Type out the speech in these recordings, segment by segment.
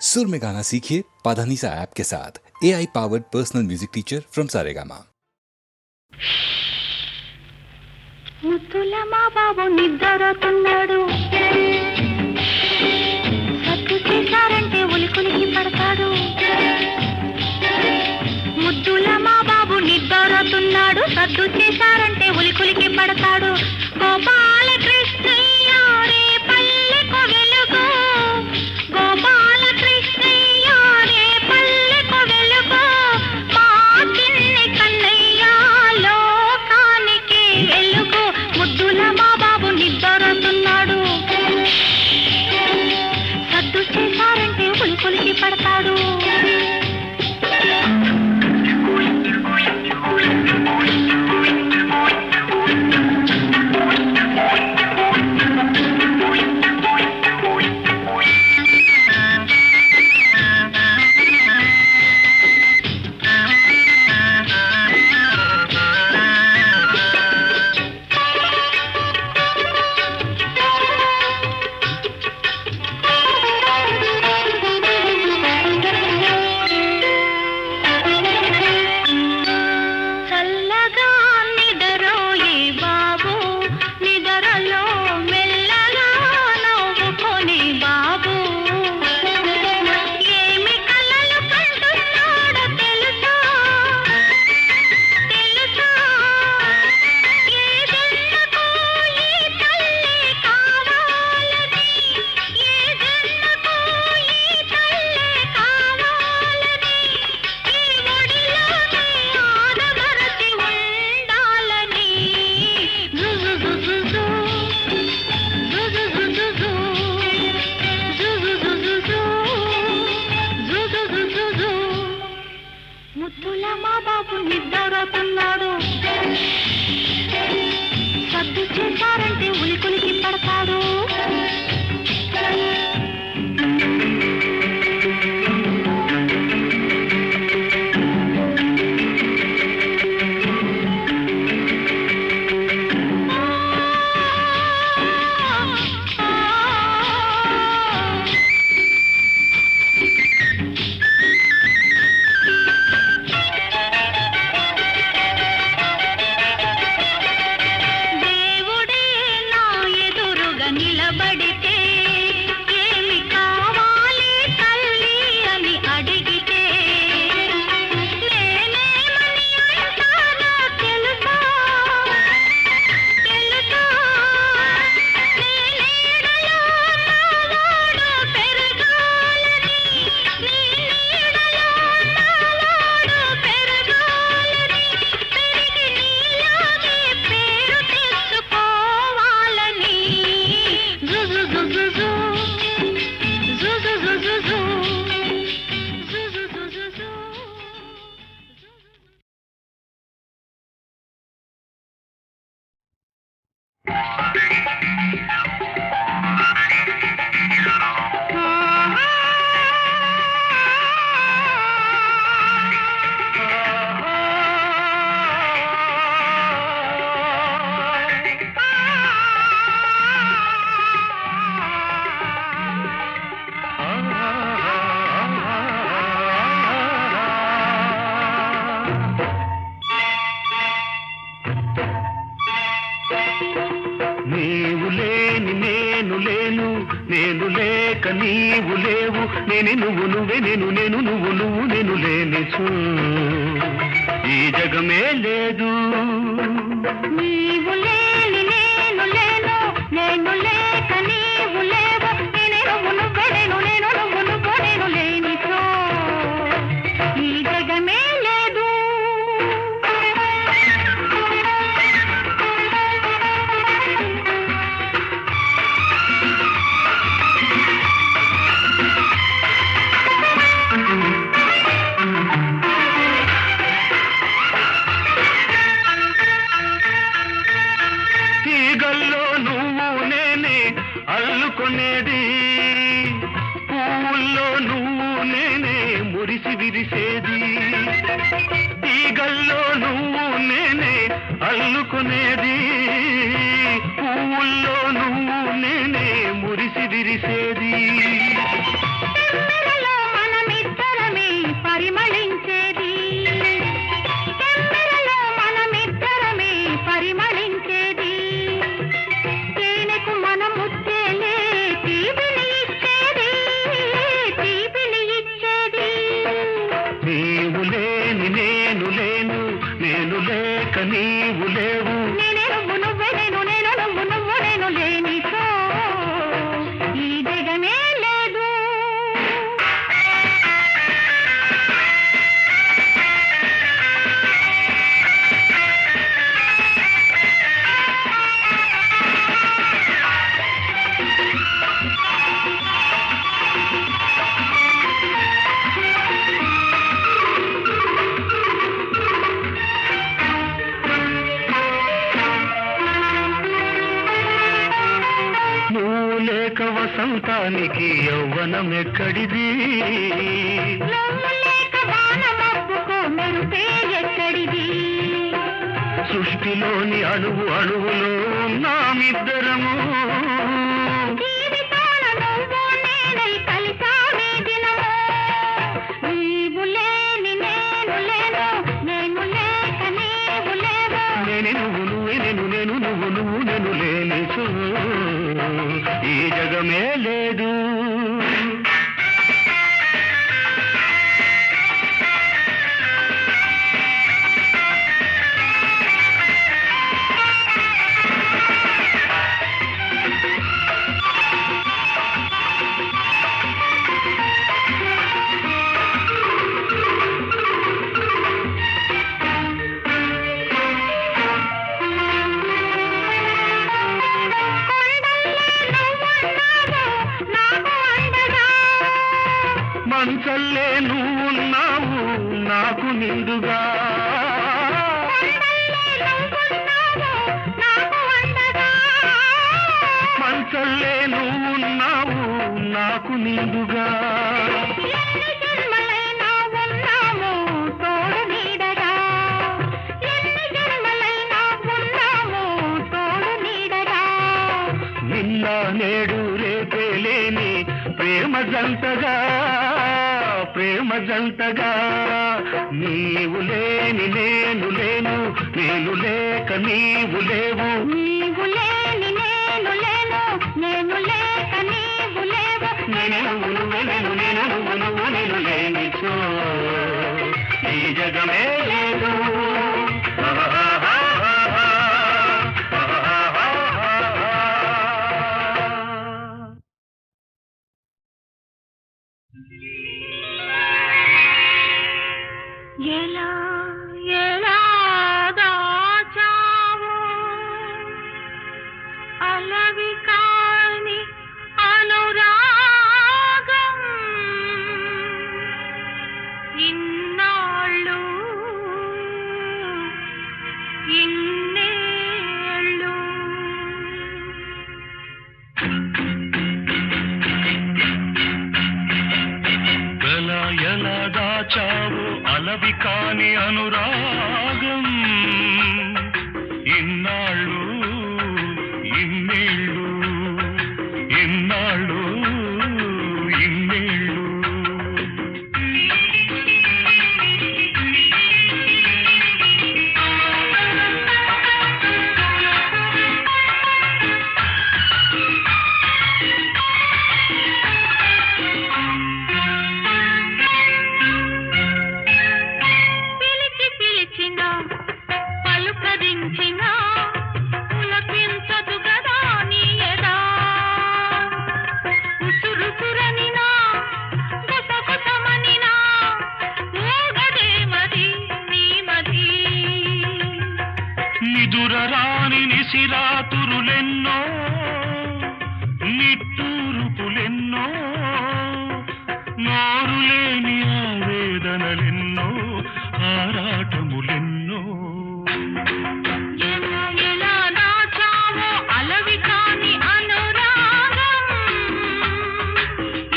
सुर में गाना सीखिए पाधानीसा ऐप के साथ। AI powered personal music teacher from Saregama. ముద్దుల మా బాబు నిద్రతున్నాడు, సత్తు చేశారంటే ఉలికులికి పడతాడు. ముద్దుల మా బాబు నిద్రతున్నాడు, సత్తు చేశారంటే ఉలికులికి పడతాడు. గోపాల కృష్ణయ్య రే పల్లెకు వెలుగు, గోపాల కృష్ణయ్య రే పల్లెకు వెలుగు, మా చిన్ని కన్నయ్య లోకానికి వెలుగు. ముద్దుల మా బాబు నిద్రతున్నాడు, సద్దు చేశారంటే ఉలికులికి పడతాడు. ముద్దుల మా బాబు నిద్రతున్నాడు, సద్దు చేశారంటే ఉలికులికి పడతాడు. నిలబడితే ఏమి కావాలి తల్లి అని అడిగితే నేనేమని అంటానో తెలుసా, తెలుసా, నీ నీడలో నావాడు పెరగాలని, నీ నీడలో నావాడు పెరగాలని, పెరిగి నీలాగే పేరు తెచ్చుకోవాలని. నీవు లేని నేను లేను, నేను లేక నీవు లేవు, నేను నువ్వు నువ్వే నేను నేను నువ్వు నువ్వు నేను లేనిచు ఈ జగమే లేదు. నీవు లేని నేను లేను, నేను లేక నీవు లేవు, నేను నువ్వు నువ్వే నేను నేను నువ్వు నువ్వు నేను లేనిచో ఈ జగమే లేదు. తీగల్లో నువ్వు నేనే అల్లుకొనేది, పువ్వుల్లో నువ్వు నేనే మురిసి విరిసేది. తీగల్లో నువ్వు నేనే అల్లుకొనేది, పువ్వుల్లో నువ్వు నేనే మురిసి విరిసేది. తెమ్మెరలో వసంతానికి యౌవనం ఎక్కడిది నువ్వు లేక వాన మబ్బుకు మెరుపే ఎక్కడిది సృష్టిలోని అణువు అణువులో ఉన్నామిద్దరము జీవితాల నువ్వు నేనై కలిసామే దినము నీవు లేని నేను లేను నేను లేక నీవు లేవు నేను నువ్వు నువ్వే నేను నువ్వు నేను లేని ఈ జగమే లేదు మంచల్లే నువ్వున్నావు నాకు నిండుగా మంచల్లే నువ్వున్నావు నాకు నిండుగా నిన్న నేడు రేపే లేని ప్రేమ జంటగా నీవు లేని నేను లేను నేను లేక నీవు లేవు నీవు లేని నేను లేను నేను లేక నీవు లేవు నేను లేని ఈ జగమే లేదు ఎలా ఎలా దాచావో అలవి కాని అనురాగం ఇన్నాళ్ళు ఇన్నేళ్ళు ఎలా ఎలా దాచావు అలవి కాని అనురాగం ఇన్నాళ్ళు ఇన్నేళ్ళు ఇన్నాళ్ళు ఇన్నేళ్ళు నిదురరాని నిసిరాతురులెన్నో నిట్టూరుపులెన్నో నోరులేని ఆవేదనలెన్నో ఆరాటములెన్నో ఎలా దాచావో అలవి కాని అనురాగం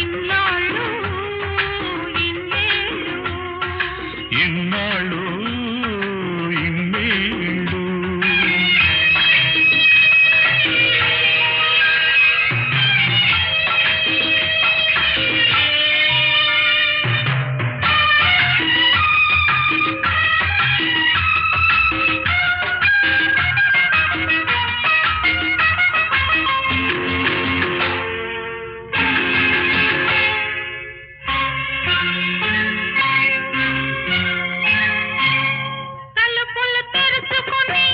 ఇన్నాళ్ళు ఇన్నేళ్ళు ఇన్నాళ్ళు ఇన్నేళ్ళు తలుపులు తెరుచుకుని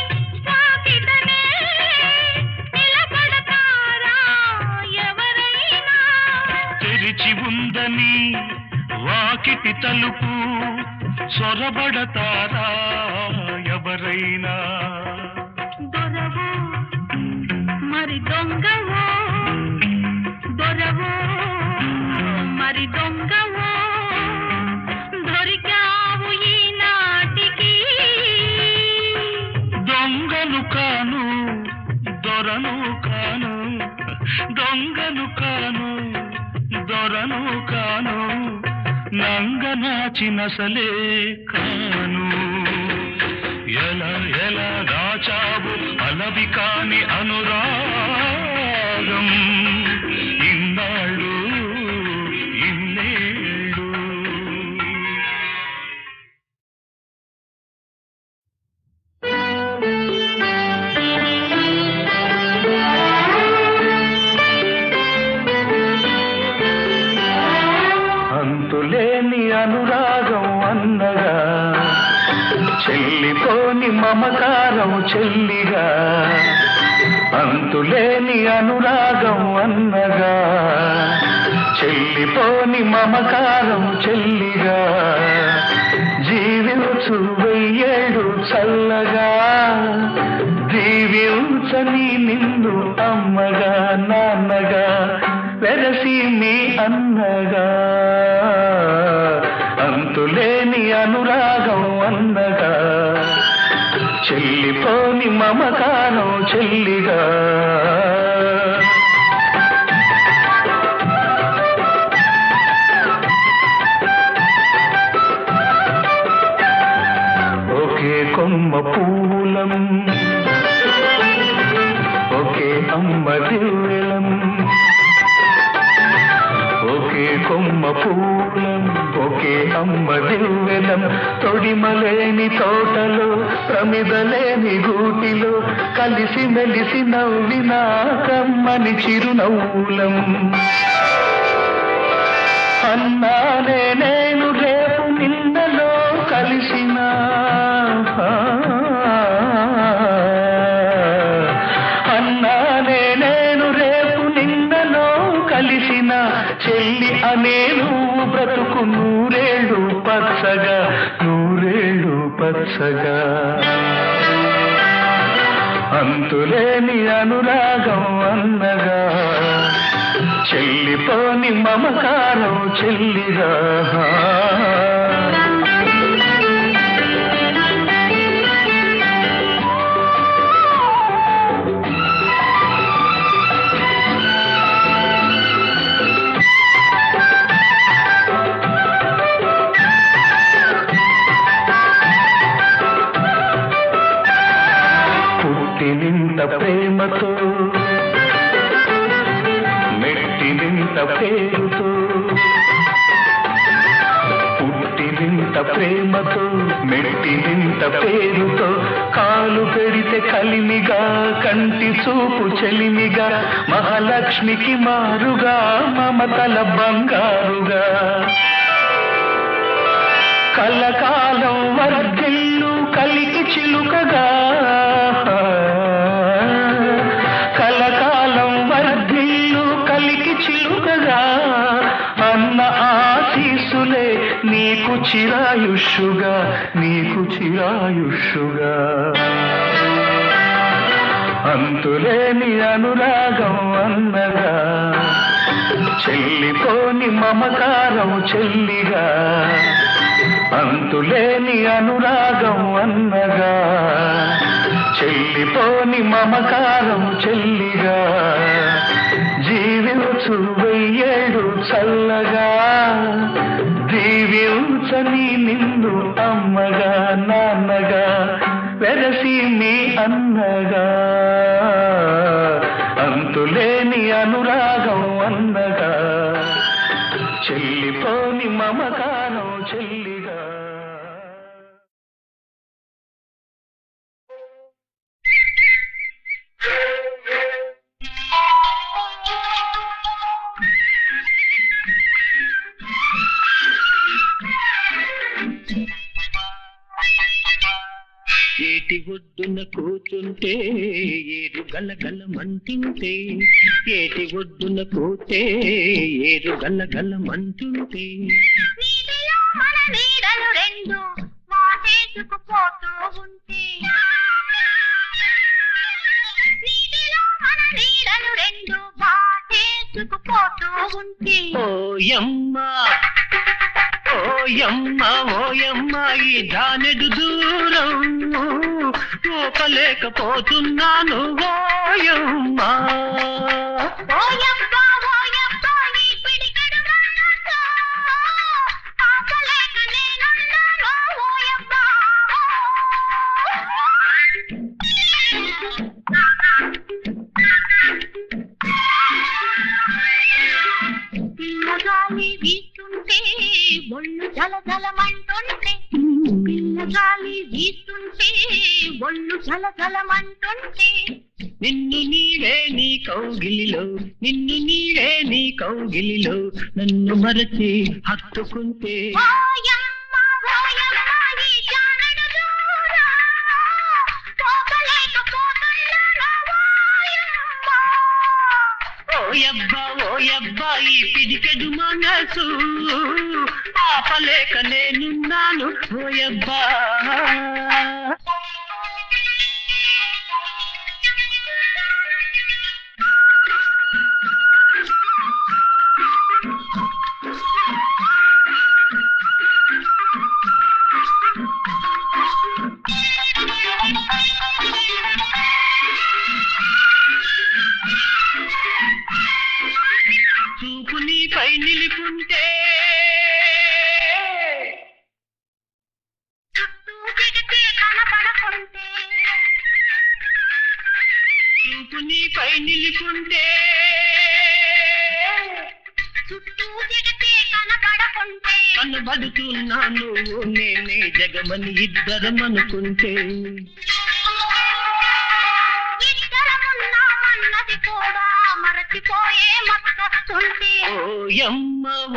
వాకిటనే నిలబడతారా ఎవరైనా తెరిచి ఉందని వాకిటి తలుపు సొరబడతారా ఎవరైనా దొరవో మరి దొంగవో దొరవో మరి దొంగవో దొరికావు ఈనాటికి దొంగను కాను దొరను కాను దొంగను కాను కాను కాను నంగనాచినసలే కాను ఎలా ఎలా దాచావు అలవి కాని అనురాగం ఇన్నాళ్ళు ఇన్నేళ్ళు అంతులేని అనురాగం అన్నగా చెల్లిపోని మమకారం చెల్లిగా అంతులేని అనురాగం అన్నగా చెల్లిపోని మమకారం చెల్లిగా జీవించు వెయ్యేడు చల్లగా దీవించని నిన్ను అమ్మగా నాన్నగా వెరసి మీ అన్నగా అంతులేని అనురాగం అన్నగా చెల్లిపోని మమకారం చెల్లిగా ఒకే కొమ్మ పూలం ఒకే అమ్మ దివ్యలం ఒకే కొమ్మ పూలం ఒకే అమ్మ దివ్యలం తొడిమలేని తోటలో ప్రమిదలేని గూటిలో కలిసి మెలిసి నవ్వినా కమ్మని చిరునవ్వులం అన్నానే నేను రేపు నిన్నలో కలిసిన అన్నానే నేను రేపు నిన్నలో కలిసిన చెల్లి అనే నువ్వు బ్రతుకు నూరేళ్ళు పచ్చగా నూరేళ్ళు పచ్చగా అంతులేని అనురాగం అన్నగా చెల్లిపోని మమకారం చెల్లిగా పుట్టినింత ప్రేమతో మెట్టినింత పేరుతో పుట్టినింత ప్రేమతో మెట్టినింత పేరుతో కాలు పెడితే కలిమిగా కంటి చూపు చెలిమిగా మహాలక్ష్మికి మారుగా మమతల బంగారుగా కలకాలం వర్ధిల్లు కలికి చిలుకగా కలకాలం వర్ధిల్లు కలికి చిలుకగా అన్న ఆశీసులే నీకు చిరాయుష్యుగా నీకు చిరాయుష్యుగా అంతులేని అనురాగం అన్నగా చెల్లిపోని మమకారం చెల్లిగా అంతులేని అనురాగం అన్నగా చెల్లిపోని మమకారం చెల్లిగా జీవించు వెయ్యేడు చల్లగా దీవించని నిన్ను అమ్మగా నాన్నగా వెరసి మీ అన్నగా అంతులేని అనురాగం అన్నగా చెల్లిపోని మమకారం చెల్లిగా ఏటి ఒడ్డున కూర్చుంటే ఏరు గలగలమంటుంటే ఏటి ఒడ్డున కూతే ఏరు గలగలమంటుంటే నీటిలో మన నీడలు రెండు వాటేసుకుపోతూ ఉంటే నీటిలో మన నీడలు రెండు వాటేసుకుపోతూ ఉంటే ఓయమ్మ ఓయమ్మ ఓయమ్మ ఈ జానెడు దూరం పోకలేకపోతున్నాను ఓయమ్మ ఓయబ్బా ఓయబ్బా ఈ పిడికెడు బంగారం వీస్తుంటే ఒళ్ళు జలజలమంటుంటే పిల్లగాలి వీస్తుంటే ఒళ్ళు జలజలమంటుంటే నిన్ను నీవే నీ కౌగిలిలో నిన్ను నీవే నీ కౌగిలిలో నన్ను మరచి హత్తుకుంటే ఓయమ్మ ఓయమ్మ ఈ జానడు దూరం పోగలేకపోతున్నాను ఓయమ్మ ఓయబ్బా ఈ పిడికెడు మనసు ఆపలేక నేనున్నాను ఓయబ్బా చూపు నీపై నిలుపుంటే చుట్టూ దిగితే కనపడకుంటే చూపు నీపై నిలుపుంటే చుట్టూ దిగితే కనపడకుంటే కనబడుతున్నాను నేనే జగమని ఇద్దరం అనుకుంటే ఇద్దరమున్నామన్నది కూడా మరచిపోయే మత్తొస్తుంటే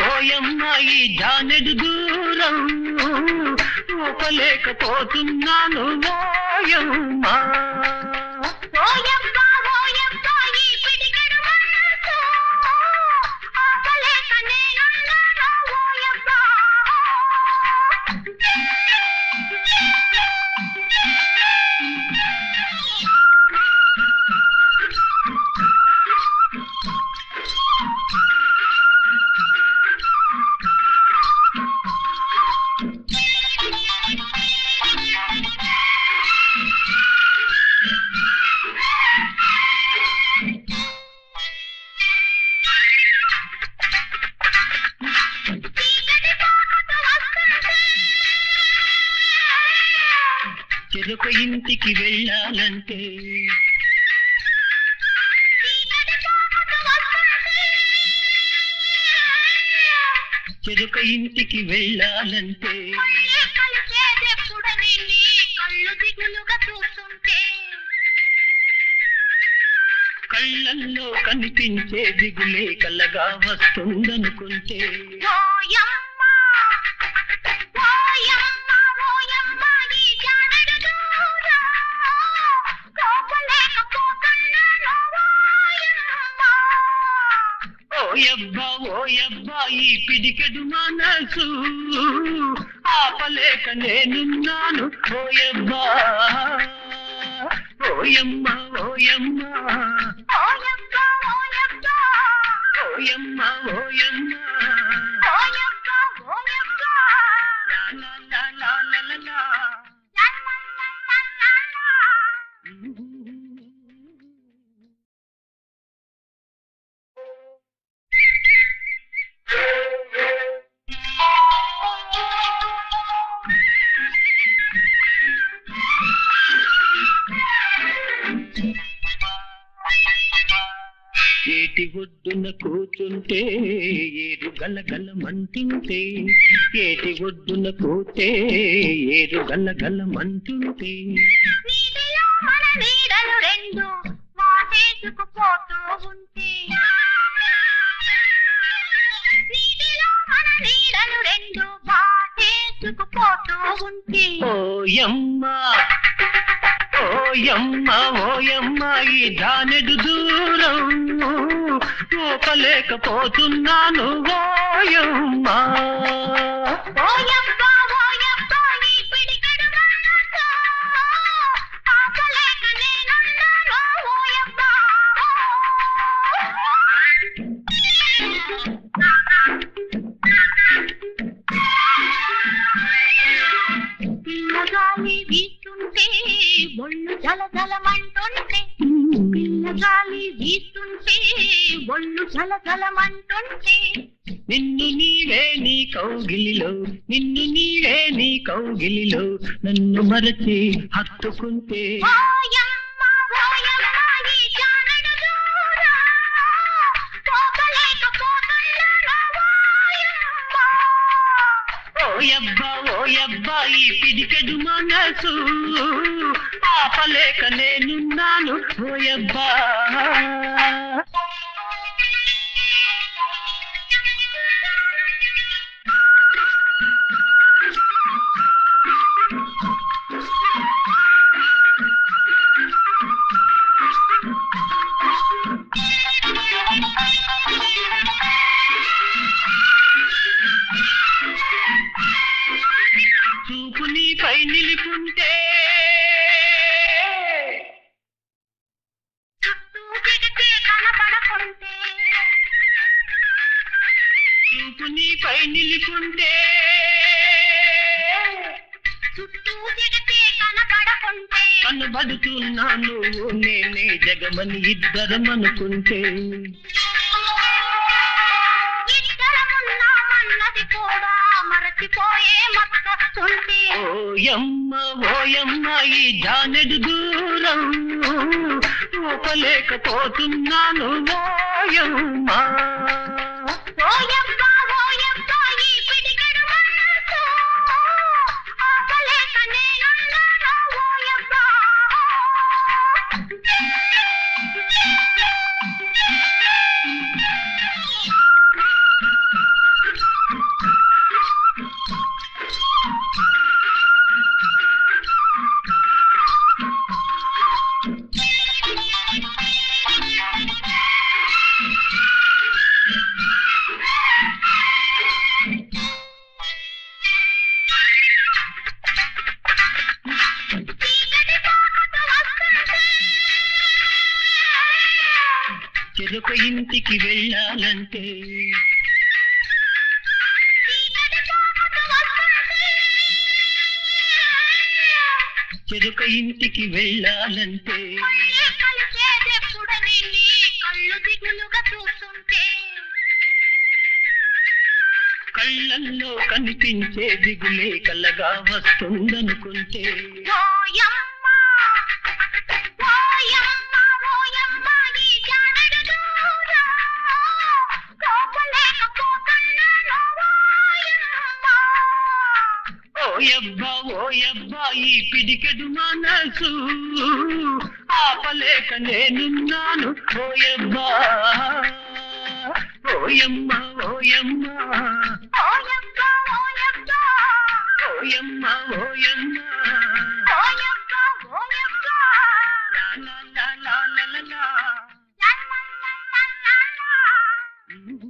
ఓయమ్మ ఈ జానెడు దూరం ఊపలేకపోతున్నాను ఓయమ్మ ఓయబ్బ ఓయబ్బ ఈ పిడికెడు మనసు ఆపలేక నేనున్నాను ఓయబ్బ చెరొక ఇంటికి వెళ్ళాలంటే చెరొక ఇంటికి వెళ్ళాలంటే కలిసేదెప్పుడని నీ కళ్ళు దిగులుగా చూస్తుంటే కళ్ళల్లో కనిపించే దిగులే కలగా వస్తుందనుకుంటే ఓయమ్మ ఓయమ్మ ఓయమ్మ ఈ జానడు దూరం కోపలేకపోతున్నాను ఓయబ్బా ఈ పిడికెడు మనసు ఆపలేక నేనున్నాను ఓయబ్బా ఓయమ్మ ఓయమ్మ ఓయమ్మ ఓయమ్మ ఓయమ్మ ఓయమ్మ ఓయమ్మ లా లా లా లా లా లా లా. ఏటి ఒడ్డున కూర్చుంటే ఏరు గలగలమంటుంటే ఏటి ఒడ్డున కూతే ఏరు గలగలమంటుంటే వీధిలో మన నీడలు రెండు వాటేసుకుపోతూ ఉంటే వీధిలో మన నీడలు రెండు వాటేసుకుపోతూ ఉంటే ఓయమ్మ ఓయమ్మ ఈ జానెడు దూరం ఊపలేకపోతున్నాను ఓయమ్మ ఓయబ్బ ఓయబ్బ ఈ పిడికెడు మనసు ఆపలేక నేనున్నాను ఓయబ్బ పిల్లగాలి వీస్తుంటే ఒళ్ళు జలజలమంటుంటే పిల్లగాలి వీస్తుంటే ఒళ్ళు జలజలమంటుంటే నిన్ను నీవే నీ కౌగిలిలో నిన్ను నీవే నీ కౌగిలిలో నన్ను మరచి హత్తుకుంటే ఓయమ్మ ఓయమ్మ ఈ జానడు దూరం పోగలేకపోతున్నాను ఓయమ్మ ఓయబ్బా ఈ పిడికెడు మనసు ఆపలేక నేనున్నాను ఓయబ్బా. చూపు నీపై నిలుపుంటే చుట్టూ జగతే కనబడకుంటే చూపు నీపై నిలుపుంటే చుట్టూ జగతే కనబడకుంటే కనబడుతున్నాను నేనే జగమని ఇద్దరం అనుకుంటే ఇద్దరమున్నామన్నది కూడా మరచిపోయే మత్తొస్తుంటే ఓయమ్మ ఈ జానెడు దూరం ఊపలేకపోతున్నాను ఓయమ్మ. ఓయబ్బా ఈ పిడికెడు మనసు ఆపలేక నేనున్నాను ఓయబ్బా. చెరుకు ఇంటికి వెళ్ళాలంటే చెరుకు ఇంటికి వెళ్ళాలంటే కలిసేదెప్పుడని నీ కళ్ళు దిగులుగా చూస్తుంటే కళ్ళల్లో కనిపించే దిగులే కలగా వస్తుందనుకుంటే ఓయమ్మ ఈ జానెడు దూరం కోపలేకపోతున్నాను ఓయబ్బా ఈ పిడికెడు మనసు ఆపలేక నేనున్నాను ఓయబ్బా. ఓయమ్మ ఓయమ్మ లా లా లా లా లా లా. లా లా లా లా లా.